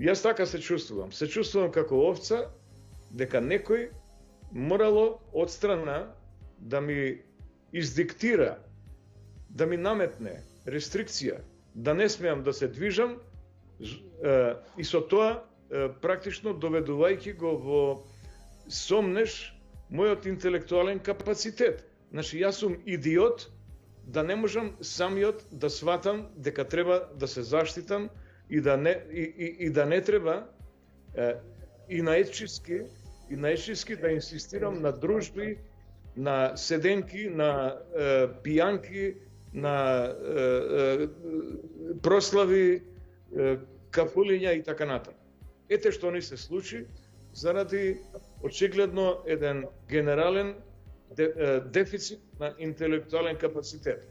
Јас така се чувствувам. Се чувствувам како овца, дека некој морало од страна да ми издиктира, да ми наметне рестрикција, да не смеам да се движам, и со тоа практично доведувајќи го во сомнеш мојот интелектуален капацитет. Значи, јас сум идиот да не можам самиот да сватам дека треба да се заштитам и да не треба и наетчиски да инсистирам на дружби, на седенки, на пијанки, на прослави, кафулиња и така натаму. Ете што ни се случи заради очигледно еден генерален дефицит на интелектуален капацитет.